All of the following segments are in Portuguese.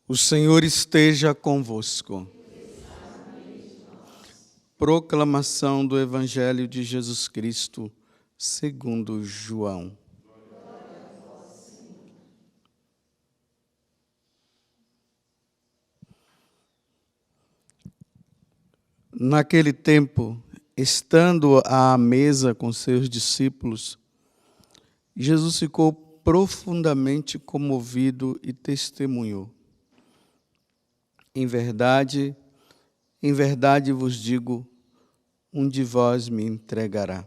O Senhor esteja convosco. Proclamação do Evangelho de Jesus Cristo, segundo João. Naquele tempo, estando à mesa com seus discípulos, Jesus ficou profundamente comovido e testemunhou: em verdade vos digo, um de vós me entregará.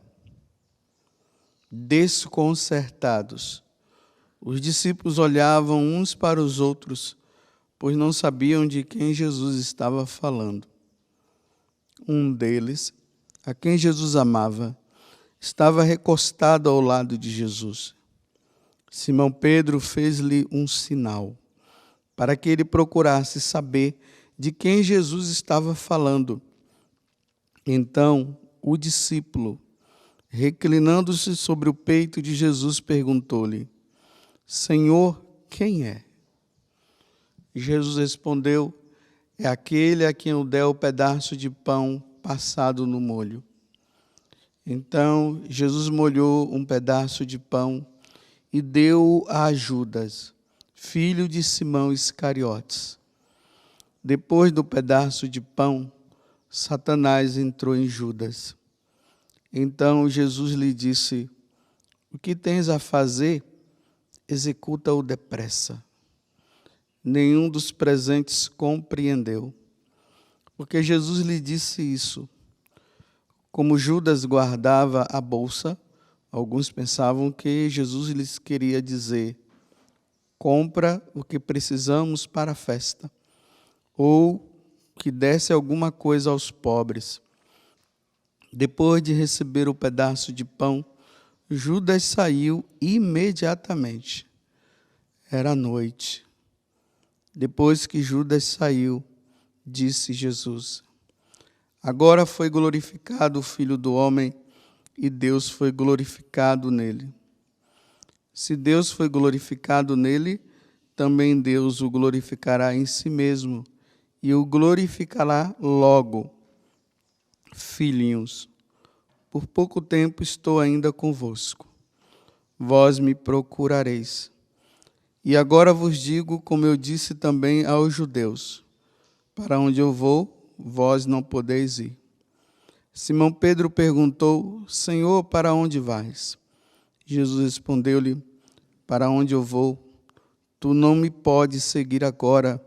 Desconcertados, os discípulos olhavam uns para os outros, pois não sabiam de quem Jesus estava falando. Um deles, a quem Jesus amava, estava recostado ao lado de Jesus. Simão Pedro fez-lhe um sinal, para que ele procurasse saber de quem Jesus estava falando. Então, o discípulo, reclinando-se sobre o peito de Jesus, perguntou-lhe: Senhor, quem é? Jesus respondeu: é aquele a quem eu der o pedaço de pão passado no molho. Então, Jesus molhou um pedaço de pão e deu-o a Judas, filho de Simão Iscariotes. Depois do pedaço de pão, Satanás entrou em Judas. Então Jesus lhe disse: o que tens a fazer, executa-o depressa. Nenhum dos presentes compreendeu, porque Jesus lhe disse isso. Como Judas guardava a bolsa, alguns pensavam que Jesus lhes queria dizer: compra o que precisamos para a festa, ou que desse alguma coisa aos pobres. Depois de receber o pedaço de pão, Judas saiu imediatamente. Era noite. Depois que Judas saiu, disse Jesus: agora foi glorificado o Filho do Homem, e Deus foi glorificado nele. Se Deus foi glorificado nele, também Deus o glorificará em si mesmo, e o glorificará logo. Filhinhos, por pouco tempo estou ainda convosco. Vós me procurareis. E agora vos digo, como eu disse também aos judeus: para onde eu vou, vós não podeis ir. Simão Pedro perguntou: Senhor, para onde vais? Jesus respondeu-lhe: para onde eu vou, tu não me podes seguir agora,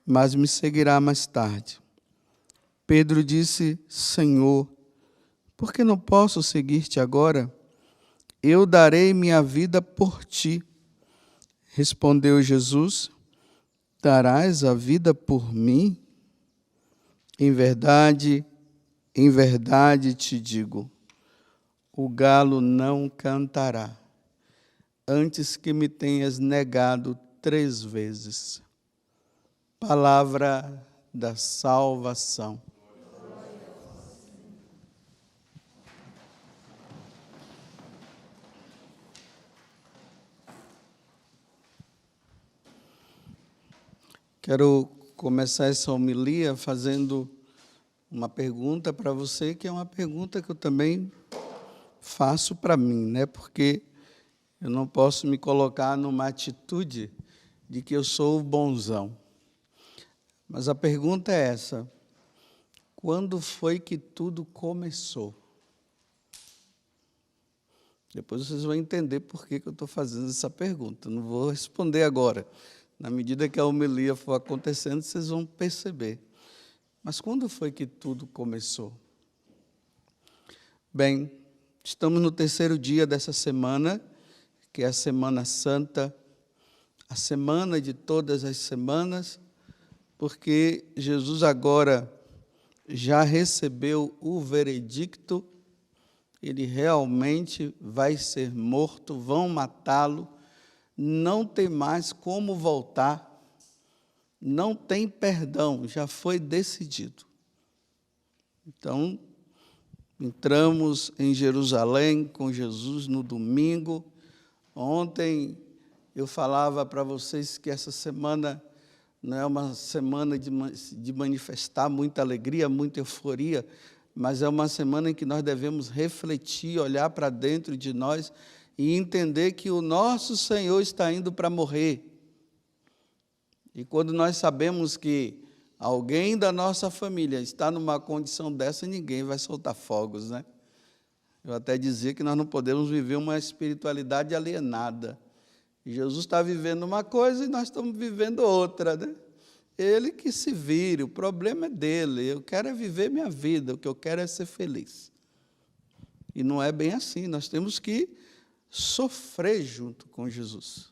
mas me seguirá mais tarde. Pedro disse: Senhor, por que não posso seguir-te agora? Eu darei minha vida por ti. Respondeu Jesus: darás a vida por mim? Em verdade te digo, o galo não cantará, antes que me tenhas negado 3 vezes. Palavra da salvação. Quero começar essa homilia fazendo uma pergunta para você, que é uma pergunta que eu também faço para mim, né? Porque eu não posso me colocar numa atitude de que eu sou o bonzão. Mas a pergunta é essa: quando foi que tudo começou? Depois vocês vão entender por que eu estou fazendo essa pergunta. Não vou responder agora. Na medida que a homilia for acontecendo, vocês vão perceber. Mas quando foi que tudo começou? Bem, estamos no 3º dia dessa semana, que é a Semana Santa, a semana de todas as semanas, porque Jesus agora já recebeu o veredicto, ele realmente vai ser morto, vão matá-lo, não tem mais como voltar, não tem perdão, já foi decidido. Então, entramos em Jerusalém com Jesus no domingo. Ontem eu falava para vocês que essa semana não é uma semana de manifestar muita alegria, muita euforia, mas é uma semana em que nós devemos refletir, olhar para dentro de nós e entender que o nosso Senhor está indo para morrer. E quando nós sabemos que alguém da nossa família está numa condição dessa, ninguém vai soltar fogos, né? Eu até dizia que nós não podemos viver uma espiritualidade alienada. Jesus está vivendo uma coisa e nós estamos vivendo outra, né? Ele que se vire, o problema é dele. Eu quero é viver minha vida, o que eu quero é ser feliz. E não é bem assim, nós temos que sofrer junto com Jesus.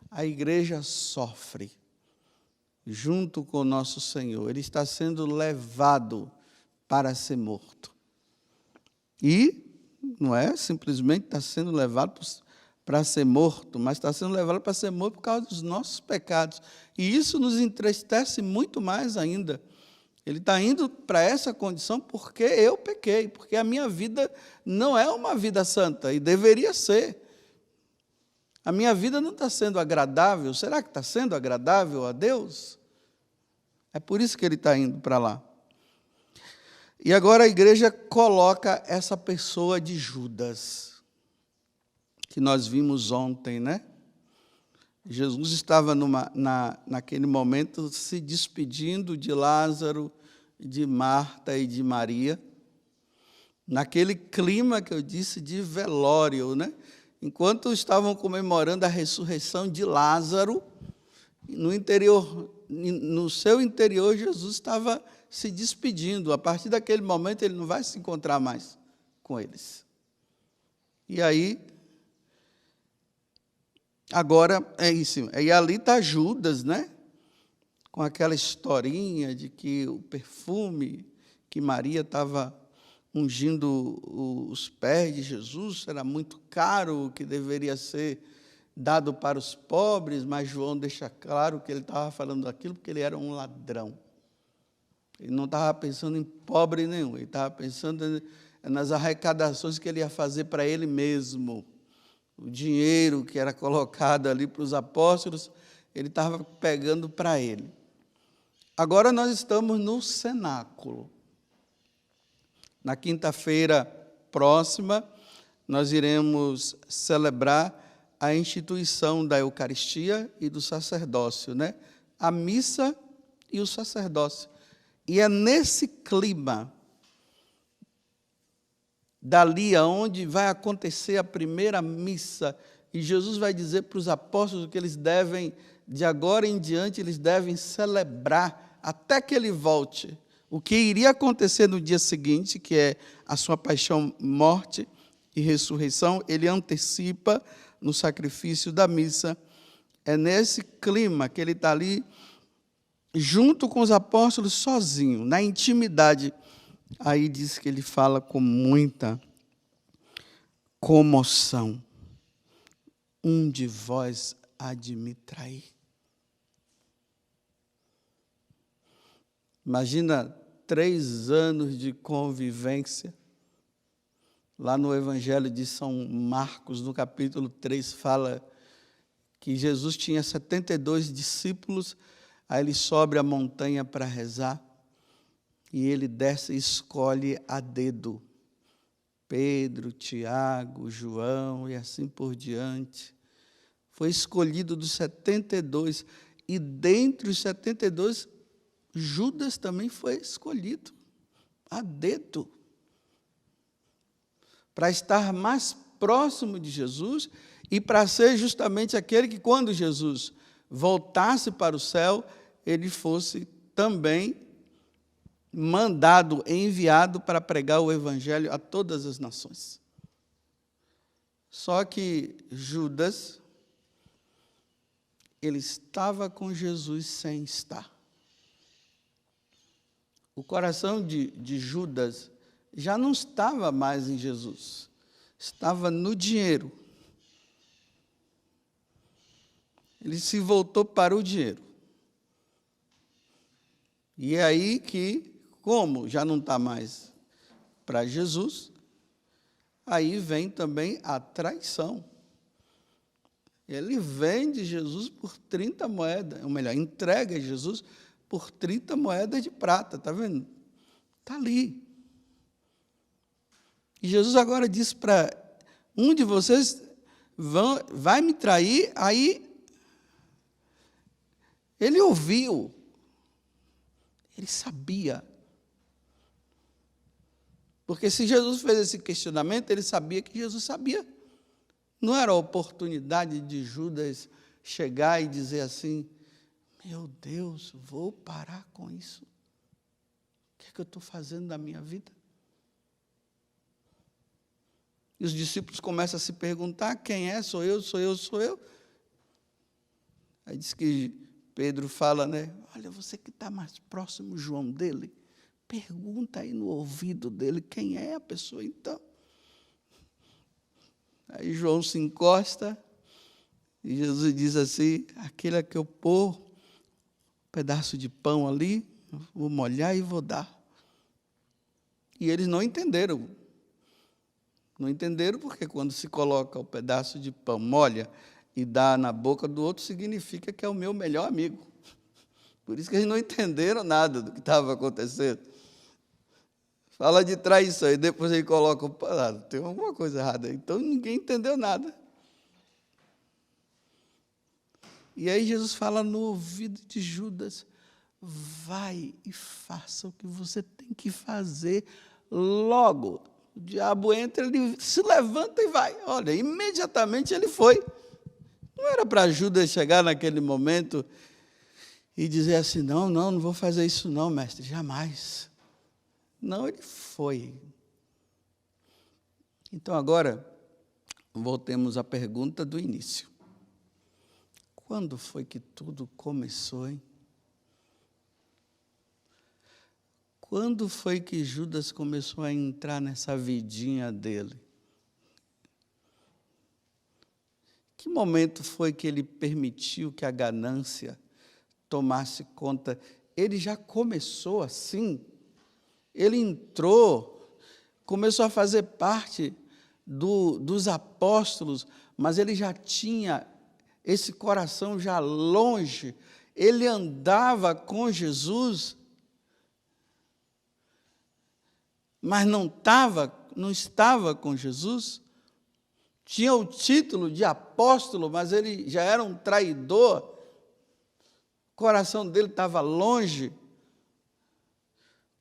A igreja sofre junto com o nosso Senhor. Ele está sendo levado para ser morto. E não é simplesmente está sendo levado para ser morto, mas está sendo levado para ser morto por causa dos nossos pecados. E isso nos entristece muito mais ainda. Ele está indo para essa condição porque eu pequei, porque a minha vida não é uma vida santa, e deveria ser. A minha vida não está sendo agradável. Será que está sendo agradável a Deus? É por isso que ele está indo para lá. E agora a igreja coloca essa pessoa de Judas, que nós vimos ontem, né? Jesus estava naquele momento se despedindo de Lázaro, de Marta e de Maria, naquele clima que eu disse de velório, né? Enquanto estavam comemorando a ressurreição de Lázaro, no seu interior, Jesus estava se despedindo. A partir daquele momento, ele não vai se encontrar mais com eles. E aí, agora é isso. E ali está Judas, né? Com aquela historinha de que o perfume que Maria estava ungindo os pés de Jesus era muito caro, que deveria ser dado para os pobres, mas João deixa claro que ele estava falando aquilo porque ele era um ladrão. Ele não estava pensando em pobre nenhum, ele estava pensando nas arrecadações que ele ia fazer para ele mesmo. O dinheiro que era colocado ali para os apóstolos, ele estava pegando para ele. Agora nós estamos no cenáculo. Na quinta-feira próxima, nós iremos celebrar a instituição da Eucaristia e do sacerdócio, né? A missa e o sacerdócio. E é nesse clima, dali aonde vai acontecer a primeira missa, e Jesus vai dizer para os apóstolos que eles devem, de agora em diante, eles devem celebrar até que ele volte. O que iria acontecer no dia seguinte, que é a sua paixão, morte e ressurreição, ele antecipa no sacrifício da missa. É nesse clima que ele está ali, junto com os apóstolos, sozinho, na intimidade. Aí diz que ele fala com muita comoção. Um de vós há de me trair. Imagina 3 anos de convivência. Lá no Evangelho de São Marcos, no capítulo 3, fala que Jesus tinha 72 discípulos, aí ele sobe a montanha para rezar, e ele desce e escolhe a dedo Pedro, Tiago, João e assim por diante. Foi escolhido dos 72, e dentre os 72, Judas também foi escolhido a dedo, para estar mais próximo de Jesus e para ser justamente aquele que, quando Jesus voltasse para o céu, ele fosse também mandado, enviado para pregar o Evangelho a todas as nações. Só que Judas, ele estava com Jesus sem estar. O coração de Judas já não estava mais em Jesus, estava no dinheiro. Ele se voltou para o dinheiro. E é aí que, como já não está mais para Jesus, aí vem também a traição. Ele vende Jesus por 30 moedas, ou melhor, entrega Jesus por 30 moedas de prata, está vendo? Está ali. E Jesus agora diz para um de vocês, vai me trair, aí ele ouviu, ele sabia. Porque se Jesus fez esse questionamento, ele sabia que Jesus sabia. Não era a oportunidade de Judas chegar e dizer assim, meu Deus, vou parar com isso. O que é que eu estou fazendo da minha vida? E os discípulos começam a se perguntar, quem é? Sou eu, sou eu, sou eu? Aí diz que Pedro fala, né? Olha, você que está mais próximo, João, dele, pergunta aí no ouvido dele, quem é a pessoa então? Aí João se encosta e Jesus diz assim, aquele a que eu pôr um pedaço de pão ali, vou molhar e vou dar. E eles não entenderam. Não entenderam porque quando se coloca o pedaço de pão, molha e dá na boca do outro, significa que é o meu melhor amigo. Por isso que eles não entenderam nada do que estava acontecendo. Fala de traição, e depois ele coloca o pão, tem alguma coisa errada. Então ninguém entendeu nada. E aí Jesus fala no ouvido de Judas, vai e faça o que você tem que fazer logo. O diabo entra, ele se levanta e vai. Olha, imediatamente ele foi. Não era para Judas chegar naquele momento e dizer assim, não vou fazer isso não, mestre, jamais. Não, ele foi. Então agora, voltemos à pergunta do início. Quando foi que tudo começou, hein? Quando foi que Judas começou a entrar nessa vidinha dele? Que momento foi que ele permitiu que a ganância tomasse conta? Ele já começou assim. Ele entrou, começou a fazer parte dos apóstolos, mas ele já tinha esse coração já longe. Ele andava com Jesus, mas não estava com Jesus. Tinha o título de apóstolo, mas ele já era um traidor. O coração dele estava longe.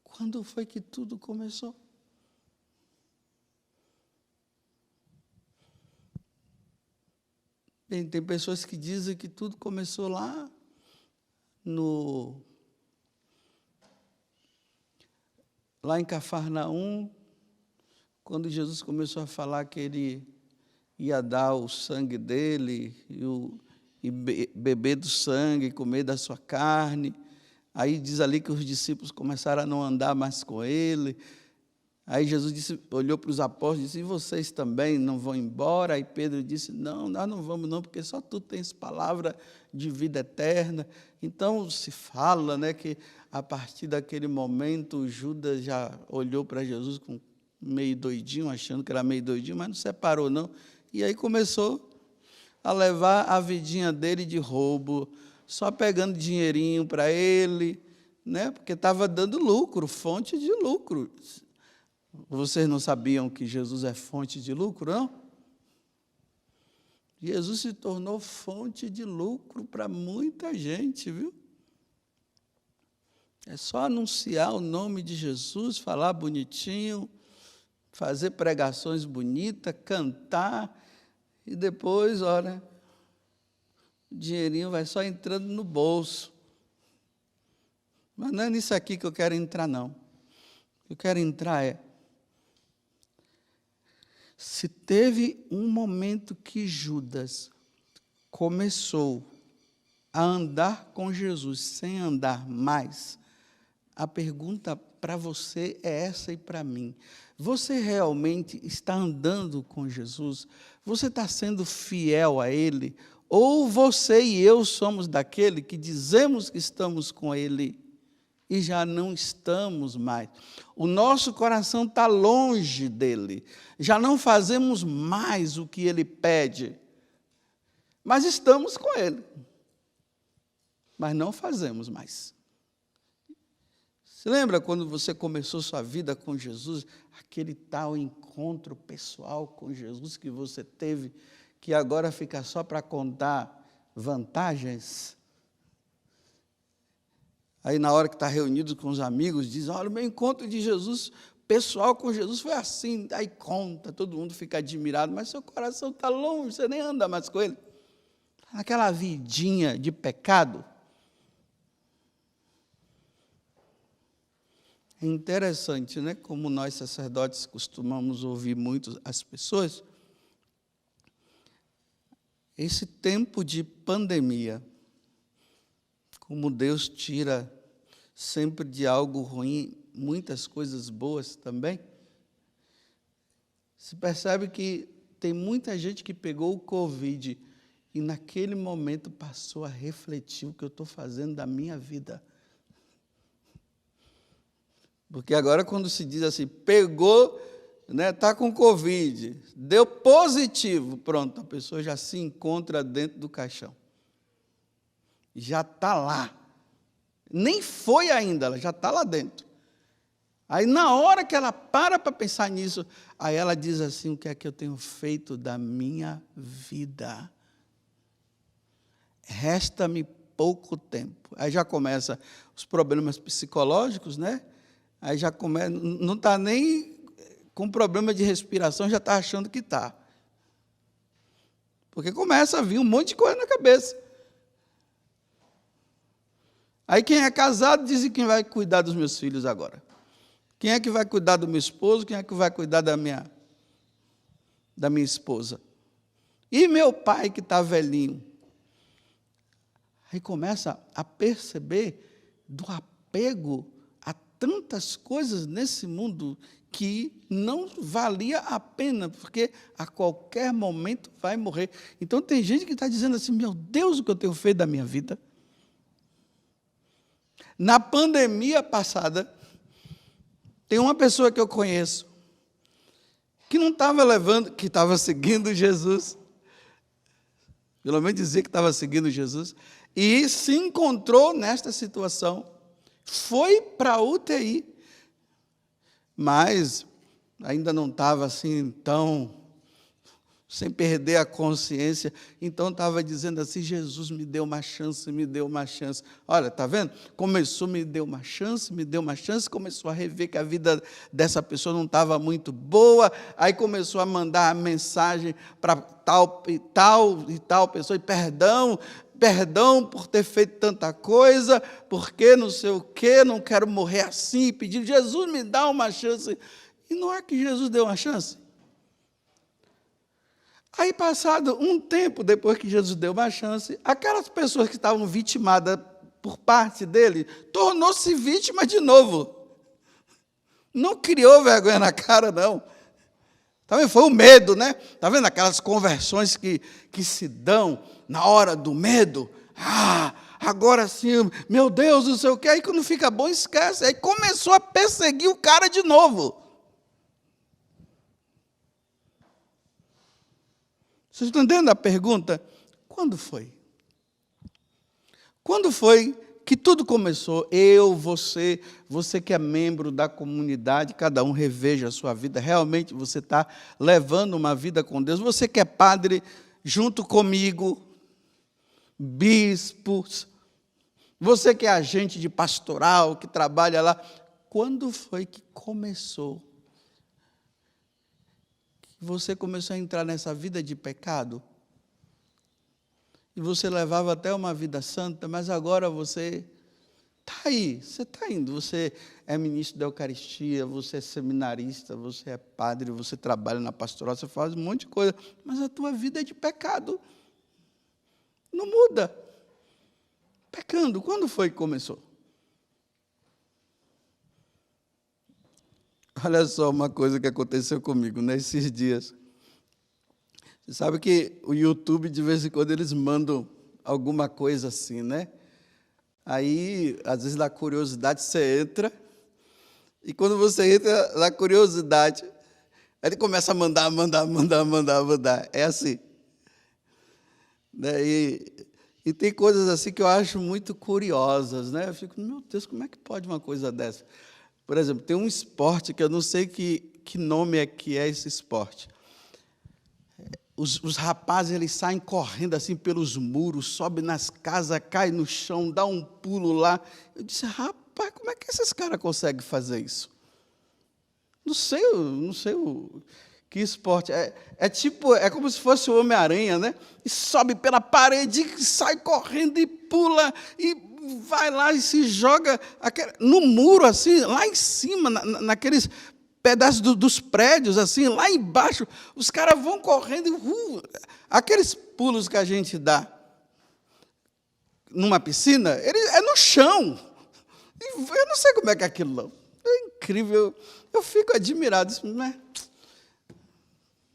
Quando foi que tudo começou? Bem, tem pessoas que dizem que tudo começou lá em Cafarnaum, quando Jesus começou a falar que ele ia dar o sangue dele e beber do sangue, comer da sua carne. Aí diz ali que os discípulos começaram a não andar mais com ele. Aí Jesus olhou para os apóstolos e disse, e vocês também não vão embora? Aí Pedro disse, não, nós não vamos não, porque só tu tens palavra de vida eterna. Então se fala, né, que a partir daquele momento Judas já olhou para Jesus com meio doidinho, achando que era meio doidinho, mas não separou não. E aí começou a levar a vidinha dele de roubo, só pegando dinheirinho para ele, né? Porque estava dando lucro, fonte de lucro. Vocês não sabiam que Jesus é fonte de lucro, não? Jesus se tornou fonte de lucro para muita gente, viu? É só anunciar o nome de Jesus, falar bonitinho, fazer pregações bonitas, cantar, e depois, olha, o dinheirinho vai só entrando no bolso. Mas não é nisso aqui que eu quero entrar, não. O que eu quero entrar é, se teve um momento que Judas começou a andar com Jesus sem andar mais, a pergunta para você é essa e para mim. Você realmente está andando com Jesus? Você está sendo fiel a Ele? Ou você e eu somos daquele que dizemos que estamos com Ele e já não estamos mais? O nosso coração está longe dEle. Já não fazemos mais o que Ele pede. mas estamos com Ele. Mas não fazemos mais. Você lembra quando você começou sua vida com Jesus, aquele tal encontro pessoal com Jesus que você teve, que agora fica só para contar vantagens? Aí na hora que está reunido com os amigos, diz, olha, o meu encontro de Jesus, pessoal com Jesus foi assim, aí conta, todo mundo fica admirado, mas seu coração está longe, você nem anda mais com Ele. Aquela vidinha de pecado. É interessante, né? Como nós sacerdotes costumamos ouvir muito as pessoas. Esse tempo de pandemia, como Deus tira sempre de algo ruim muitas coisas boas também, se percebe que tem muita gente que pegou o Covid e naquele momento passou a refletir o que eu estou fazendo da minha vida. Porque agora quando se diz assim, pegou, né, está com Covid, deu positivo, pronto, a pessoa já se encontra dentro do caixão. Já está lá. Nem foi ainda, ela já está lá dentro. Aí na hora que ela para pensar nisso, aí ela diz assim, o que é que eu tenho feito da minha vida? Resta-me pouco tempo. Aí já começa os problemas psicológicos, né? Aí já começa, não está nem com problema de respiração, já está achando que está. Porque começa a vir um monte de coisa na cabeça. Aí quem é casado diz quem vai cuidar dos meus filhos agora. Quem é que vai cuidar do meu esposo? Quem é que vai cuidar da minha esposa? E meu pai que está velhinho? Aí começa a perceber do apego a tantas coisas nesse mundo que não valia a pena, porque a qualquer momento vai morrer. Então tem gente que está dizendo assim, meu Deus, o que eu tenho feito da minha vida? Na pandemia passada, tem uma pessoa que eu conheço, que não estava levando, que estava seguindo Jesus, pelo menos dizia que estava seguindo Jesus, e se encontrou nesta situação, foi para a UTI, mas ainda não estava assim tão, sem perder a consciência, então estava dizendo assim, Jesus me deu uma chance, me deu uma chance. Olha, está vendo? Começou, me deu uma chance, começou a rever que a vida dessa pessoa não estava muito boa, aí começou a mandar a mensagem para tal e tal pessoa, e perdão por ter feito tanta coisa, porque não sei o quê, não quero morrer assim, pedindo, Jesus me dá uma chance. E não é que Jesus deu uma chance? Aí, passado um tempo, depois que Jesus deu uma chance, aquelas pessoas que estavam vitimadas por parte dele, tornou-se vítima de novo. Não criou vergonha na cara, não. Tá vendo? Foi o medo, né? Está vendo aquelas conversões que se dão na hora do medo? Ah, agora sim, meu Deus, não sei o quê. Aí quando fica bom, esquece. Aí começou a perseguir o cara de novo. Vocês estão entendendo a pergunta? Quando foi? Quando foi que tudo começou? Eu, você que é membro da comunidade, cada um reveja a sua vida. Realmente você está levando uma vida com Deus. Você que é padre junto comigo, bispos, você que é agente de pastoral, que trabalha lá. Quando foi que começou? Você começou a entrar nessa vida de pecado, e você levava até uma vida santa, mas agora você está aí, você está indo, você é ministro da Eucaristia, você é seminarista, você é padre, você trabalha na pastoral, você faz um monte de coisa, mas a tua vida é de pecado, não muda, pecando. Quando foi que começou? Olha só uma coisa que aconteceu comigo nesses dias. Você sabe que o YouTube, de vez em quando, eles mandam alguma coisa assim, né? Aí, às vezes, na curiosidade, você entra, e quando você entra na curiosidade, ele começa a mandar. É assim. Né? E tem coisas assim que eu acho muito curiosas, né? Eu fico, meu Deus, como é que pode uma coisa dessa? Por exemplo, tem um esporte que eu não sei que nome é que é esse esporte. Os rapazes, eles saem correndo assim pelos muros, sobem nas casas, caem no chão, dá um pulo lá. Eu disse, rapaz, como é que esses caras conseguem fazer isso? Não sei que esporte. É como se fosse o Homem-Aranha, né? E sobe pela parede, e sai correndo e pula, e vai lá e se joga no muro, assim, lá em cima, naqueles pedaços dos prédios, assim, lá embaixo. Os caras vão correndo, aqueles pulos que a gente dá numa piscina, é no chão. Eu não sei como é que é aquilo, não. É incrível. Eu fico admirado, né?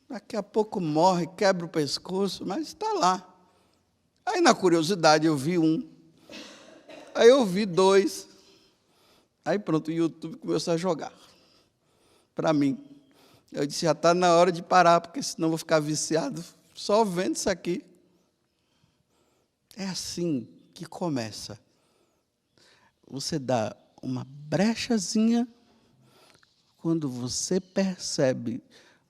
Daqui a pouco morre, quebra o pescoço, mas está lá. Aí, na curiosidade, eu vi um. Aí eu vi dois. Aí pronto, o YouTube começou a jogar para mim. Eu disse, já está na hora de parar, porque senão eu vou ficar viciado só vendo isso aqui. É assim que começa. Você dá uma brechazinha, quando você percebe,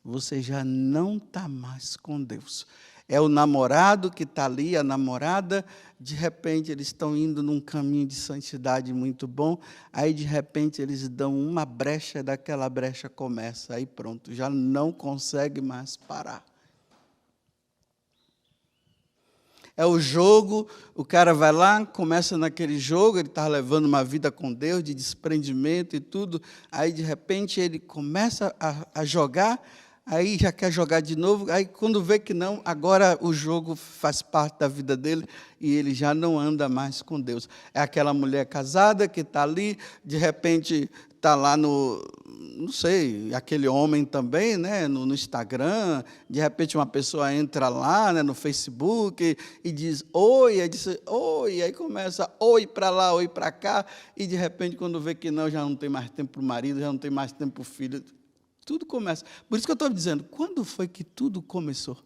você já não está mais com Deus. É o namorado que está ali, a namorada, de repente eles estão indo num caminho de santidade muito bom, aí de repente eles dão uma brecha, daquela brecha começa, aí pronto, já não consegue mais parar. É o jogo, o cara vai lá, começa naquele jogo, ele está levando uma vida com Deus, de desprendimento e tudo, aí de repente ele começa a jogar, aí já quer jogar de novo, aí quando vê que não, agora o jogo faz parte da vida dele e ele já não anda mais com Deus. É aquela mulher casada que está ali, de repente está lá não sei, aquele homem também, né, no Instagram, de repente uma pessoa entra lá, né, no Facebook e diz oi, aí começa oi para lá, oi para cá, e de repente quando vê que não, já não tem mais tempo para o marido, já não tem mais tempo para o filho. Tudo começa. Por isso que eu estou dizendo, quando foi que tudo começou?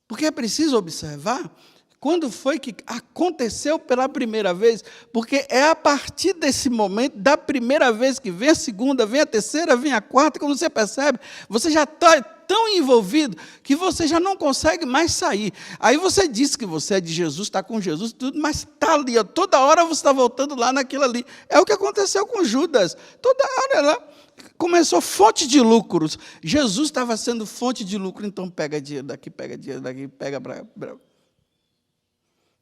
Porque é preciso observar quando foi que aconteceu pela primeira vez, porque é a partir desse momento, da primeira vez que vem a segunda, vem a terceira, vem a quarta, quando você percebe, você já está tão envolvido que você já não consegue mais sair. Aí você diz que você é de Jesus, está com Jesus, tudo, mas está ali, ó, toda hora você está voltando lá naquilo ali. É o que aconteceu com Judas. Toda hora lá começou fonte de lucros. Jesus estava sendo fonte de lucro, então pega dinheiro daqui, pega para...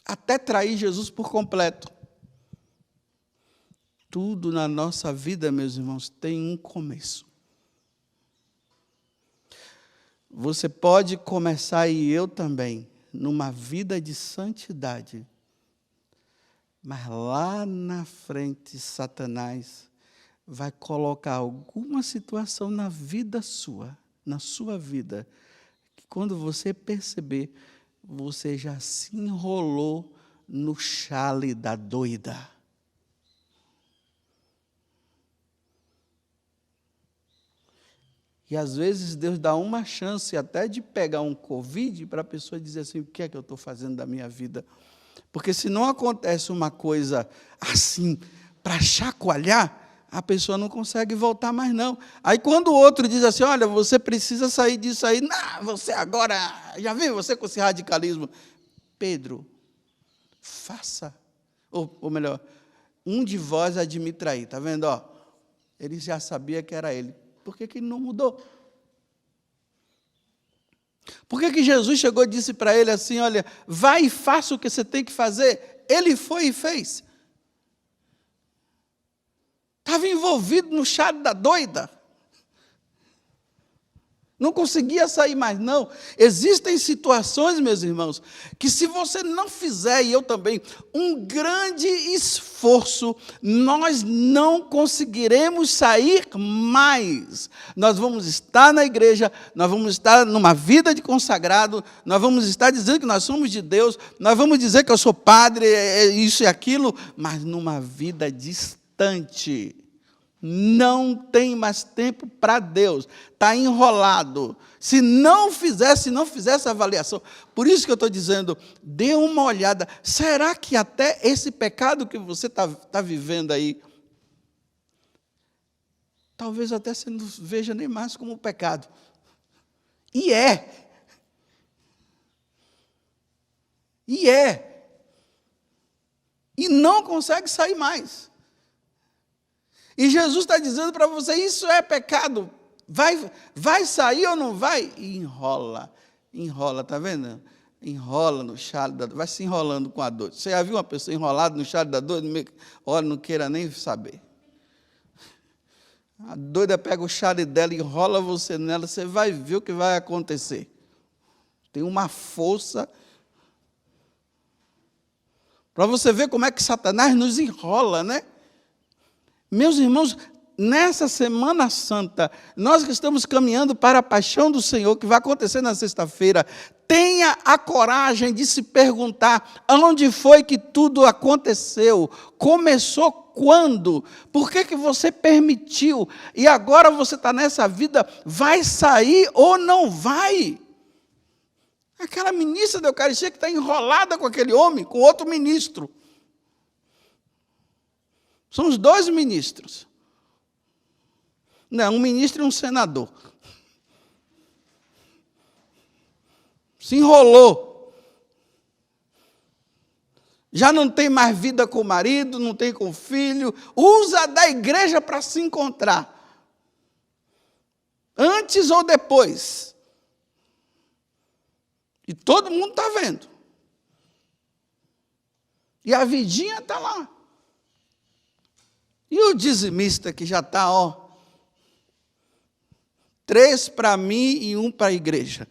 até trair Jesus por completo. Tudo na nossa vida, meus irmãos, tem um começo. Você pode começar, e eu também, numa vida de santidade, mas lá na frente, Satanás vai colocar alguma situação na vida sua, na sua vida, que quando você perceber, você já se enrolou no chale da doida. E às vezes Deus dá uma chance até de pegar um Covid para a pessoa dizer assim, o que é que eu estou fazendo da minha vida? Porque se não acontece uma coisa assim, para chacoalhar, a pessoa não consegue voltar mais não. Aí quando o outro diz assim, olha, você precisa sair disso aí, não, você agora, já viu, você com esse radicalismo. Pedro, faça, ou melhor, um de vós há de me trair, está vendo? Ó, ele já sabia que era ele. Por que ele não mudou? Por que Jesus chegou e disse para ele assim, olha, vai e faça o que você tem que fazer? Ele foi e fez. Estava envolvido no chale da doida. Não conseguia sair mais, não. Existem situações, meus irmãos, que se você não fizer, e eu também, um grande esforço, nós não conseguiremos sair mais. Nós vamos estar na igreja, nós vamos estar numa vida de consagrado, nós vamos estar dizendo que nós somos de Deus, nós vamos dizer que eu sou padre, isso e aquilo, mas numa vida distante. Não tem mais tempo para Deus. Está enrolado. Se não fizesse essa avaliação. Por isso que eu estou dizendo, dê uma olhada. Será que até esse pecado que você está vivendo aí, talvez até você não veja nem mais como pecado. E é. E não consegue sair mais. E Jesus está dizendo para você, isso é pecado. Vai sair ou não vai? E enrola, está vendo? Enrola no chale da dor, vai se enrolando com a dor. Você já viu uma pessoa enrolada no chale da dor? Olha, não queira nem saber. A doida pega o chale dela, enrola você nela, você vai ver o que vai acontecer. Tem uma força. Para você ver como é que Satanás nos enrola, né? Meus irmãos, nessa Semana Santa, nós que estamos caminhando para a paixão do Senhor, que vai acontecer na sexta-feira, tenha a coragem de se perguntar aonde foi que tudo aconteceu, começou quando, por que você permitiu, e agora você está nessa vida, vai sair ou não vai? Aquela ministra da Eucaristia que está enrolada com aquele homem, com outro ministro. São os dois ministros. Não, um ministro e um senador. Se enrolou. Já não tem mais vida com o marido, não tem com o filho. Usa da igreja para se encontrar. Antes ou depois. E todo mundo está vendo. E a vidinha está lá. E o dizimista que já está, 3 para mim e 1 para a igreja.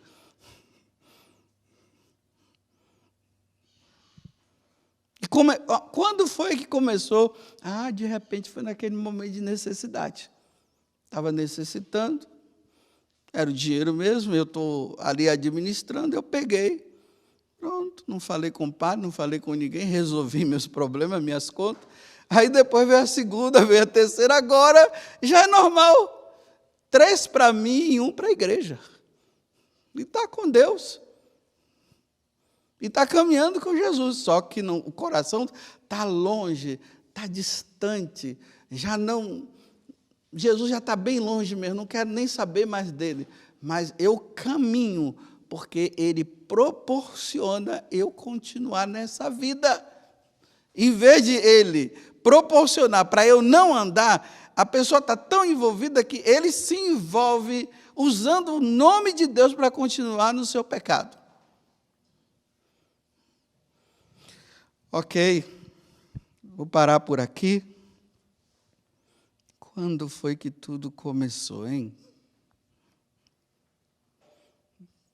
E quando foi que começou? De repente foi naquele momento de necessidade. Estava necessitando, era o dinheiro mesmo, eu estou ali administrando, eu peguei. Pronto, não falei com o padre, não falei com ninguém, resolvi meus problemas, minhas contas. Aí depois veio a segunda, veio a terceira, agora já é normal. 3 para mim e 1 para a igreja. E está com Deus. E está caminhando com Jesus. Só que não, o coração está longe, está distante. Jesus já está bem longe mesmo, não quero nem saber mais dele. Mas eu caminho, porque ele proporciona eu continuar nessa vida. Em vez de ele proporcionar para eu não andar, a pessoa está tão envolvida que ele se envolve usando o nome de Deus para continuar no seu pecado. Ok, vou parar por aqui. Quando foi que tudo começou, hein?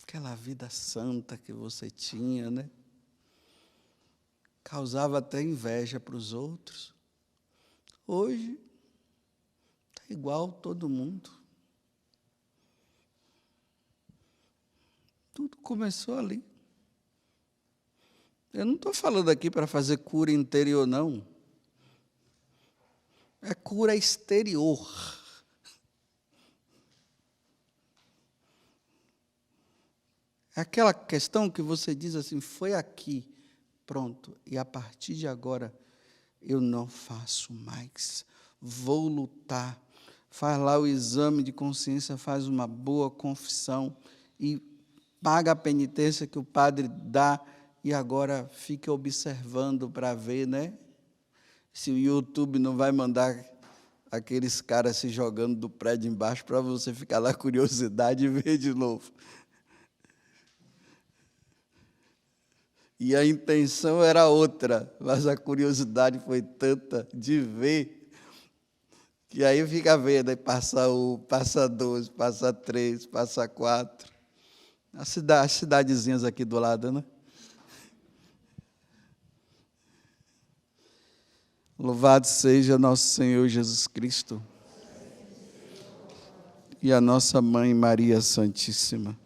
Aquela vida santa que você tinha, né? Causava até inveja para os outros. Hoje, está igual todo mundo. Tudo começou ali. Eu não estou falando aqui para fazer cura interior, não. É cura exterior. É aquela questão que você diz assim, foi aqui. Pronto, e a partir de agora, eu não faço mais. Vou lutar. Faz lá o exame de consciência, faz uma boa confissão e paga a penitência que o padre dá e agora fica observando para ver, né? Se o YouTube não vai mandar aqueles caras se jogando do prédio embaixo para você ficar lá curiosidade e ver de novo. E a intenção era outra, mas a curiosidade foi tanta de ver, que aí fica vendo, aí passa 1, passa 2, passa 3, passa 4. As cidadezinhas aqui do lado, né? Louvado seja nosso Senhor Jesus Cristo e a nossa Mãe Maria Santíssima.